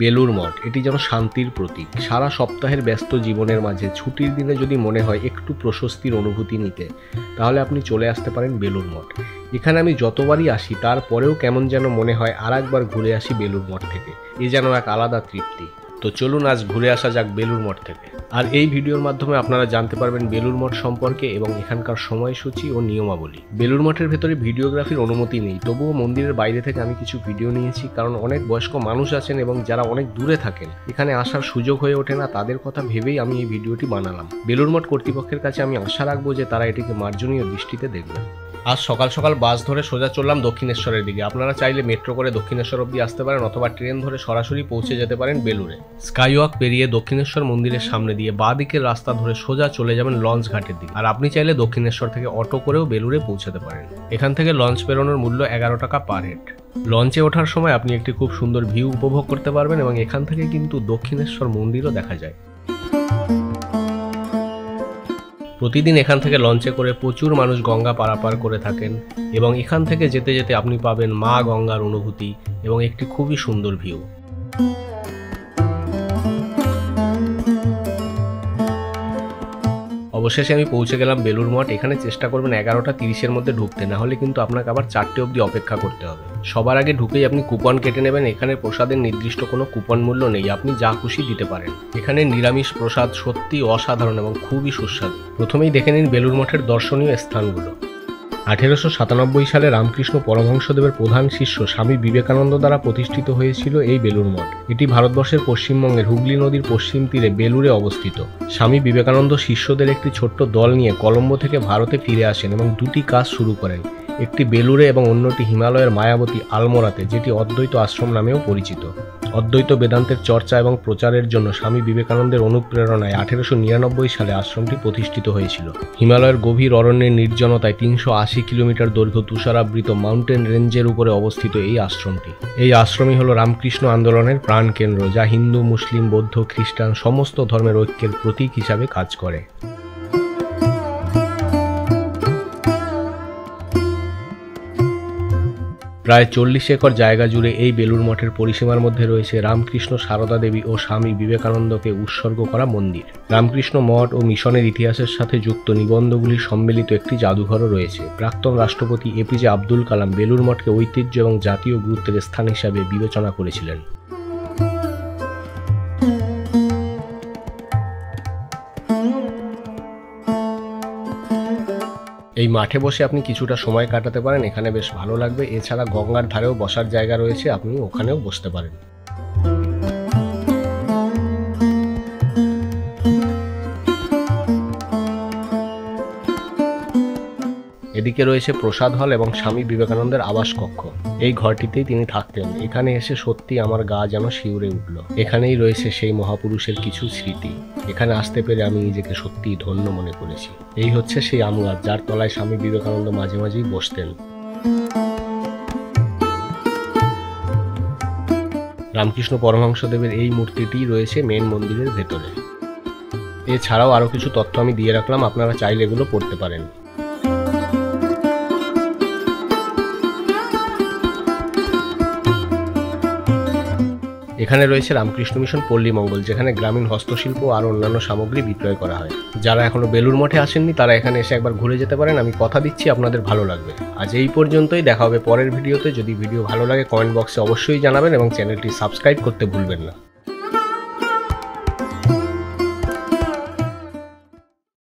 বেলুর মঠ এটি যেন শান্তির প্রতীক। সারা সপ্তাহের ব্যস্ত জীবনের মাঝে ছুটির দিনে যদি মনে হয় একটু প্রশস্তির অনুভূতি নিতে, তাহলে আপনি চলে আসতে পারেন বেলুর মঠ। এখানে আমি যতবারই আসি তারপরেও কেমন যেন মনে হয় আর একবার ঘুরে আসি বেলুর মঠ থেকে। এ যেন এক আলাদা তৃপ্তি। তো চলুন আজ ঘুরে আসা যাক বেলুর মঠ থেকে। আর এই ভিডিওর মাধ্যমে আপনারা জানতে পারবেন বেলুর মঠ সম্পর্কে এবং এখানকার সময়সূচি ও নিয়মাবলী। বেলুর মঠের ভেতরে ভিডিওগ্রাফির অনুমতি নেই, তবুও মন্দিরের বাইরে থেকে আমি কিছু ভিডিও নিয়েছি, কারণ অনেক বয়স্ক মানুষ আছেন এবং যারা অনেক দূরে থাকেন, এখানে আসার সুযোগ হয়ে ওঠে না, তাদের কথা ভেবেই আমি এই ভিডিওটি বানালাম। বেলুর মঠ কর্তৃপক্ষের কাছে আমি আশা রাখবো যে তারা এটিকে মার্জনীয় দৃষ্টিতে দেখবেন। আজ সকাল সকাল বাস ধরে সোজা চললাম দক্ষিণেশ্বরের দিকে। আপনারা চাইলে মেট্রো করে দক্ষিণেশ্বর অব্দি আসতে পারেন অথবা ট্রেন ধরে সরাসরি পৌঁছে যেতে পারেন বেলুরে। স্কাইওয়াক পেরিয়ে দক্ষিণেশ্বর মন্দিরের সামনে দিয়ে বাঁ দিকের রাস্তা ধরে সোজা চলে যাবেন লঞ্চ ঘাটের দিকে। আর আপনি চাইলে দক্ষিণেশ্বর থেকে অটো করেও বেলুরে পৌঁছাতে পারেন। এখান থেকে লঞ্চ পেরোনোর মূল্য 11 টাকা পার হেড। লঞ্চে ওঠার সময় আপনি একটি খুব সুন্দর ভিউ উপভোগ করতে পারবেন এবং এখান থেকে কিন্তু দক্ষিণেশ্বর মন্দিরও দেখা যায়। প্রতিদিন এখান থেকে লঞ্চে করে প্রচুর মানুষ গঙ্গা পারাপার করে থাকেন এবং এখান থেকে যেতে যেতে আপনি পাবেন মা গঙ্গার অনুভূতি এবং একটি খুবই সুন্দর ভিউ। অবশেষে আমি পৌঁছে গেলাম বেলুর মঠ। এখানে চেষ্টা করবেন 11টা 30-এর মধ্যে ঢুকতে, না হলে কিন্তু আপনাকে আবার 4টে অবধি অপেক্ষা করতে হবে। সবার আগে ঢুকেই আপনি কুপন কেটে নেবেন। এখানে প্রসাদের নির্দিষ্ট কোনো কুপন মূল্য নেই, আপনি যা খুশি দিতে পারেন। এখানে নিরামিষ প্রসাদ সত্যি অসাধারণ এবং খুবই সুস্বাদু। প্রথমেই দেখে নিন বেলুর মঠের দর্শনীয় স্থানগুলো। 1897 সালে রামকৃষ্ণ পরমহংসদেবের প্রধান শিষ্য স্বামী বিবেকানন্দ দ্বারা প্রতিষ্ঠিত হয়েছিল এই বেলুর মঠ। এটি ভারতবর্ষের পশ্চিমবঙ্গের হুগলি নদীর পশ্চিম তীরে বেলুরে অবস্থিত। স্বামী বিবেকানন্দ শিষ্যদের একটি ছোট্ট দল নিয়ে কলম্বো থেকে ভারতে ফিরে আসেন এবং দুটি কাজ শুরু করেন, একটি বেলুরে এবং অন্যটি হিমালয়ের মায়াবতী আলমোড়াতে, যেটি অদ্বৈত আশ্রম নামেও পরিচিত। অদ্বৈত বেদান্তের চর্চা এবং প্রচারের জন্য স্বামী বিবেকানন্দের অনুপ্রেরণায় 1899 সালে আশ্রমটি প্রতিষ্ঠিত হয়েছিল। হিমালয়ের গভীর অরণ্যের নির্জনতায় 380 কিলোমিটার দৈর্ঘ্য তুষারাবৃত মাউন্টেন রেঞ্জের উপরে অবস্থিত এই আশ্রমটি। এই আশ্রমই হল রামকৃষ্ণ আন্দোলনের প্রাণকেন্দ্র, যা হিন্দু, মুসলিম, বৌদ্ধ, খ্রিস্টান সমস্ত ধর্মের ঐক্যের প্রতীক হিসাবে কাজ করে। প্রায় 40 একর জায়গা জুড়ে এই বেলুর মঠের পরিসীমার মধ্যে রয়েছে রামকৃষ্ণ, সারদা দেবী ও স্বামী বিবেকানন্দকে উৎসর্গ করা মন্দির। রামকৃষ্ণ মঠ ও মিশনের ইতিহাসের সাথে যুক্ত নিবন্ধগুলি সম্মিলিত একটি জাদুঘরও রয়েছে। প্রাক্তন রাষ্ট্রপতি এপিজে আব্দুল কালাম বেলুর মঠকে ঐতিহ্য এবং জাতীয় গুরুত্বের স্থান হিসাবে বিবেচনা করেছিলেন। এই মাঠে বসে আপনি কিছুটা সময় কাটাতে পারেন, এখানে বেশ ভালো লাগবে। এছাড়া গঙ্গার ধারেও বসার জায়গা রয়েছে, আপনি ওখানেও বসতে পারেন। এদিকে রয়েছে প্রসাদ হল এবং স্বামী বিবেকানন্দের আবাস কক্ষ। এই ঘরটিতেই তিনি থাকতেন। এখানে এসে সত্যি আমার গা যেন শিউরে উঠল। এখানেই রয়েছে সেই মহাপুরুষের কিছু স্মৃতি। এখানে আসতে পেরে আমি নিজেকে সত্যিই ধন্য মনে করেছি। এই হচ্ছে সেই আম গাছ, যার তলায় স্বামী বিবেকানন্দ মাঝে মাঝেই বসতেন। রামকৃষ্ণ পরমহংসদেবের এই মূর্তিটি রয়েছে মেন মন্দিরের ভেতরে। এছাড়াও আরও কিছু তথ্য আমি দিয়ে রাখলাম, আপনারা চাইলে এগুলো পড়তে পারেন। এখানে রয়েছে রামকৃষ্ণ মিশন পল্লী মঙ্গল, যেখানে গ্রামীণ হস্তশিল্প আর অন্যান্য সামগ্রী বিক্রয় করা হয়। যারা এখনো বেলুর মঠে আসেননি তারা এখানে এসে একবার ঘুরে যেতে পারেন। আমি কথা দিচ্ছি আপনাদের ভালো লাগবে। আজ এই পর্যন্তই, দেখা হবে পরের ভিডিওতে। যদি ভিডিও ভালো লাগে কমেন্ট বক্সে অবশ্যই জানাবেন এবং চ্যানেলটি সাবস্ক্রাইব করতে ভুলবেন না।